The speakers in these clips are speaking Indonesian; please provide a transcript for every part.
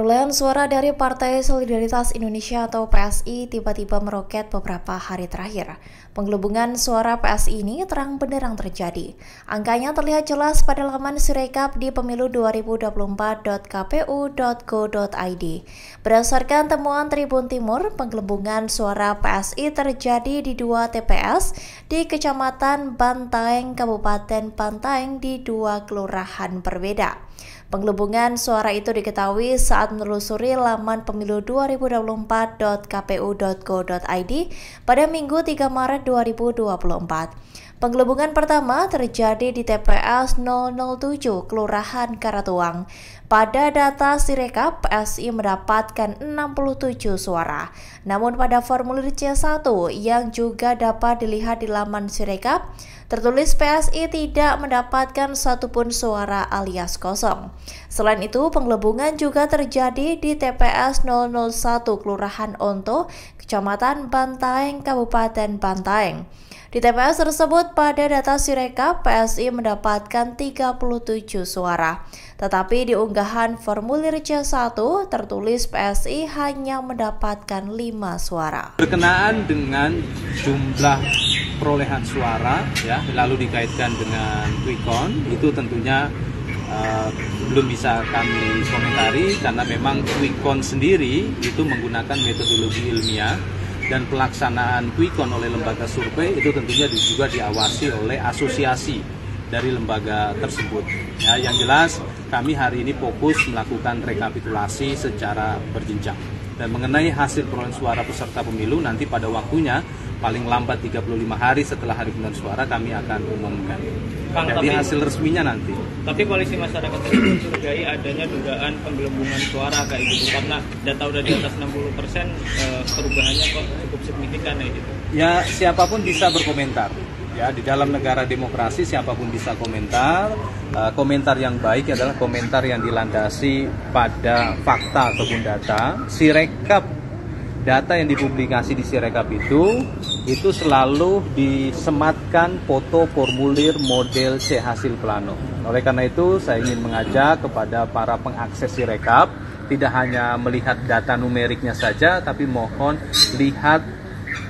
Perolehan suara dari Partai Solidaritas Indonesia atau PSI tiba-tiba meroket beberapa hari terakhir. Penggelembungan suara PSI ini terang benderang terjadi. Angkanya terlihat jelas pada laman Sirekap di pemilu 2024.kpu.go.id. Berdasarkan temuan Tribun Timur, penggelembungan suara PSI terjadi di 2 TPS di Kecamatan Bantaeng, Kabupaten Bantaeng di 2 kelurahan berbeda. Penggelembungan suara itu diketahui saat menelusuri laman pemilu 2024.kpu.go.id pada Minggu 3 Maret 2024. Penggelembungan pertama terjadi di TPS 007 Kelurahan Karatuang. Pada data Sirekap, PSI mendapatkan 67 suara. Namun pada formulir C1 yang juga dapat dilihat di laman Sirekap, tertulis PSI tidak mendapatkan satupun suara alias kosong. Selain itu, penggelembungan juga terjadi di TPS 001 Kelurahan Onto, Kecamatan Bantaeng, Kabupaten Bantaeng. Di TPS tersebut pada data Sirekap, PSI mendapatkan 37 suara. Tetapi di unggahan formulir C1 tertulis PSI hanya mendapatkan 5 suara. Berkenaan dengan jumlah perolehan suara, ya, lalu dikaitkan dengan quick count, itu tentunya belum bisa kami komentari karena memang quick count sendiri itu menggunakan metodologi ilmiah dan pelaksanaan quick count oleh lembaga survei itu tentunya juga diawasi oleh asosiasi dari lembaga tersebut. Ya, yang jelas kami hari ini fokus melakukan rekapitulasi secara berjenjang. Dan mengenai hasil perolehan suara peserta pemilu nanti pada waktunya paling lambat 35 hari setelah hari pemungutan suara kami akan umumkan. Jadi hasil resminya nanti. Tapi koalisi masyarakat itu mencurigai adanya dugaan penggelembungan suara kayak gitu karena data udah di atas 60%, perubahannya kok cukup signifikan kayak gitu. Ya, siapapun bisa berkomentar. Ya, di dalam negara demokrasi siapapun bisa komentar. Komentar yang baik adalah komentar yang dilandasi pada fakta ataupun data. Sirekap, data yang dipublikasi di Sirekap itu selalu disematkan foto formulir model C hasil plano. Oleh karena itu saya ingin mengajak kepada para pengakses Sirekap tidak hanya melihat data numeriknya saja, tapi mohon lihat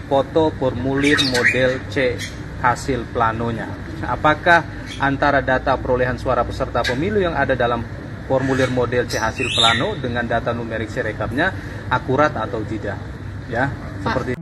foto formulir model C hasil planonya. Apakah antara data perolehan suara peserta pemilu yang ada dalam formulir model C hasil plano dengan data numerik Sirekapnya akurat atau tidak? Ya, seperti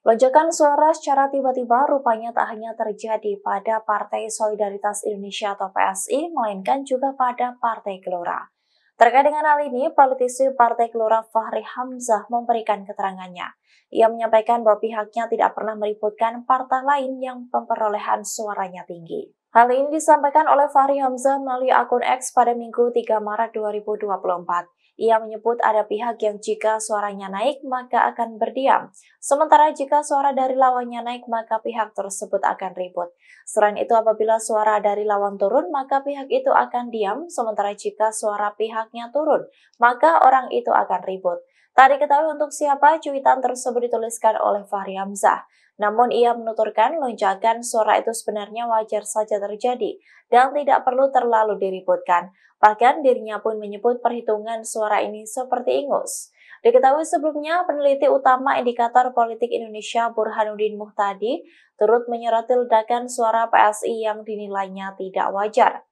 Lonjakan suara secara tiba-tiba rupanya tak hanya terjadi pada Partai Solidaritas Indonesia atau PSI, melainkan juga pada Partai Gelora. Terkait dengan hal ini, politisi Partai Gelora Fahri Hamzah memberikan keterangannya. Ia menyampaikan bahwa pihaknya tidak pernah meributkan partai lain yang perolehan suaranya tinggi. Hal ini disampaikan oleh Fahri Hamzah melalui akun X pada Minggu 3 Maret 2024. Ia menyebut ada pihak yang jika suaranya naik maka akan berdiam, sementara jika suara dari lawannya naik maka pihak tersebut akan ribut. Selain itu apabila suara dari lawan turun maka pihak itu akan diam, sementara jika suara pihaknya turun maka orang itu akan ribut. Tak diketahui untuk siapa cuitan tersebut dituliskan oleh Fahri Hamzah. Namun ia menuturkan lonjakan suara itu sebenarnya wajar saja terjadi dan tidak perlu terlalu diributkan. Bahkan dirinya pun menyebut perhitungan suara ini seperti ingus. Diketahui sebelumnya peneliti utama indikator politik Indonesia Burhanuddin Muhtadi turut menyoroti ledakan suara PSI yang dinilainya tidak wajar.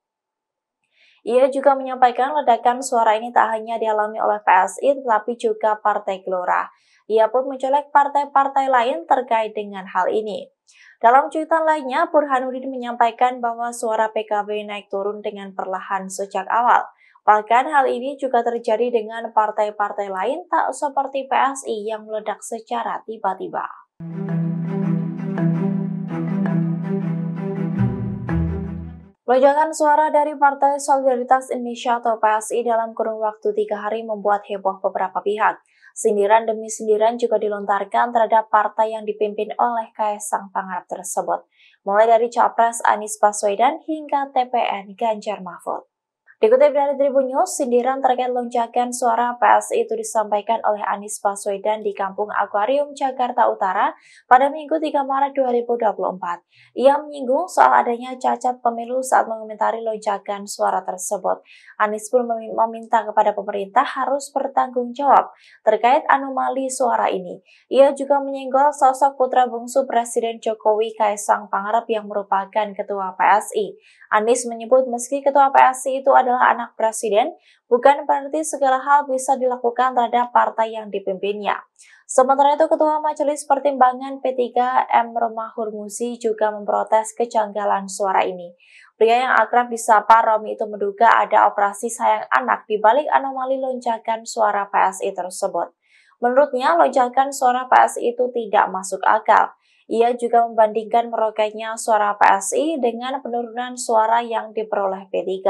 Ia juga menyampaikan ledakan suara ini tak hanya dialami oleh PSI tetapi juga Partai Gelora. Ia pun mencolek partai-partai lain terkait dengan hal ini. Dalam cuitan lainnya, Burhanuddin menyampaikan bahwa suara PKB naik turun dengan perlahan sejak awal. Bahkan hal ini juga terjadi dengan partai-partai lain tak seperti PSI yang meledak secara tiba-tiba. Lonjakan suara dari Partai Solidaritas Indonesia atau PSI dalam kurun waktu 3 hari membuat heboh beberapa pihak. Sindiran demi sindiran juga dilontarkan terhadap partai yang dipimpin oleh Kaisang Pangarep tersebut, mulai dari Capres Anies Baswedan hingga TPN Ganjar Mahfud. Dikutip dari Tribun News, sindiran terkait lonjakan suara PSI itu disampaikan oleh Anies Baswedan di Kampung Akuarium, Jakarta Utara pada Minggu 3 Maret 2024. Ia menyinggung soal adanya cacat pemilu saat mengomentari lonjakan suara tersebut. Anies pun meminta kepada pemerintah harus bertanggung jawab terkait anomali suara ini. Ia juga menyinggol sosok putra bungsu Presiden Jokowi, Kaisang Pangarep, yang merupakan ketua PSI. Anies menyebut meski ketua PSI itu adalah anak presiden, bukan berarti segala hal bisa dilakukan terhadap partai yang dipimpinnya. Sementara itu, Ketua Majelis Pertimbangan P3 M. Romahur Muzi juga memprotes kejanggalan suara ini. Pria yang akrab disapa Romi itu menduga ada operasi sayang anak di balik anomali lonjakan suara PSI tersebut. Menurutnya, lonjakan suara PSI itu tidak masuk akal. Ia juga membandingkan meroketnya suara PSI dengan penurunan suara yang diperoleh P3.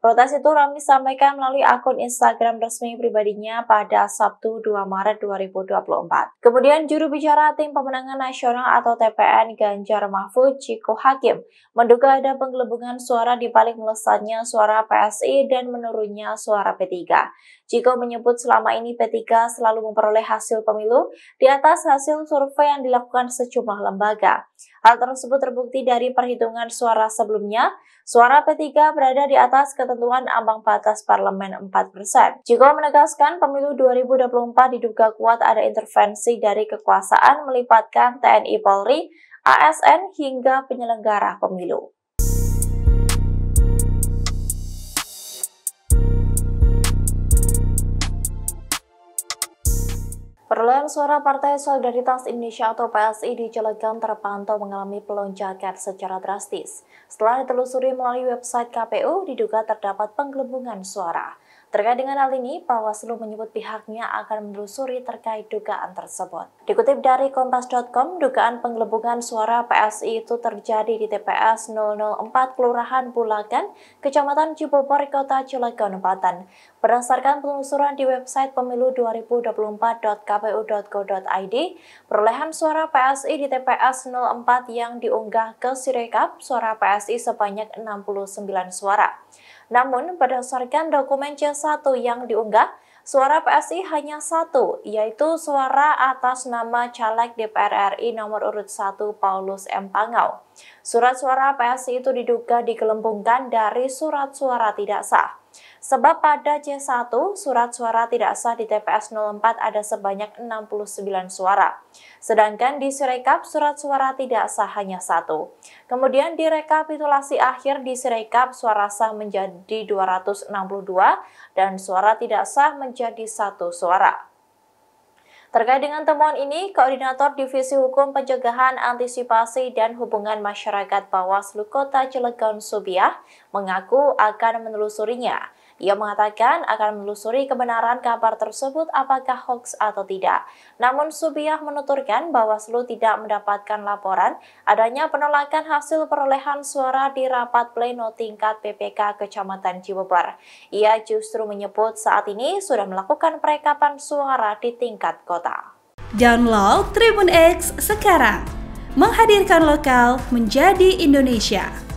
Protes itu Romi sampaikan melalui akun Instagram resmi pribadinya pada Sabtu 2 Maret 2024. Kemudian juru bicara Tim Pemenangan Nasional atau TPN Ganjar Mahfud, Ciko Hakim, menduga ada penggelembungan suara di balik melesatnya suara PSI dan menurunnya suara P3. Ciko menyebut selama ini P3 selalu memperoleh hasil pemilu di atas hasil survei yang dilakukan sejumlah lembaga. Hal tersebut terbukti dari perhitungan suara sebelumnya. Suara P3 berada di atas ketentuan ambang batas parlemen 4%. Ciko menegaskan pemilu 2024 diduga kuat ada intervensi dari kekuasaan melibatkan TNI Polri, ASN hingga penyelenggara pemilu. Perolehan suara Partai Solidaritas Indonesia atau PSI di Cilegon terpantau mengalami pelonjakan secara drastis. Setelah ditelusuri melalui website KPU, diduga terdapat penggelembungan suara. Terkait dengan hal ini, Bawaslu menyebut pihaknya akan menelusuri terkait dugaan tersebut. Dikutip dari Kompas.com, dugaan penggelembungan suara PSI itu terjadi di TPS 004 Kelurahan Bulakan, Kecamatan Cibubur, Kota Cilegon, Banten. Berdasarkan penelusuran di website pemilu2024.kpu.go.id, perolehan suara PSI di TPS 04 yang diunggah ke Sirekap, suara PSI sebanyak 69 suara. Namun, berdasarkan dokumen C1 yang diunggah, suara PSI hanya satu, yaitu suara atas nama caleg DPR RI nomor urut 1 Paulus M. Pangau. Surat suara PSI itu diduga digelembungkan dari surat suara tidak sah. Sebab pada C1, surat suara tidak sah di TPS 04 ada sebanyak 69 suara. Sedangkan di Sirekap, surat suara tidak sah hanya satu. Kemudian di rekapitulasi akhir di Sirekap, suara sah menjadi 262 dan suara tidak sah menjadi 1 suara. Terkait dengan temuan ini, Koordinator Divisi Hukum Pencegahan, Antisipasi, dan Hubungan Masyarakat Bawaslu Kota Cilegon, Subiah, mengaku akan menelusurinya. Ia mengatakan akan menelusuri kebenaran kabar tersebut apakah hoax atau tidak. Namun Subiah menuturkan Bawaslu tidak mendapatkan laporan adanya penolakan hasil perolehan suara di rapat pleno tingkat PPK Kecamatan Cibubur. Ia justru menyebut saat ini sudah melakukan perekapan suara di tingkat kota. Download Tribun X sekarang, menghadirkan lokal menjadi Indonesia.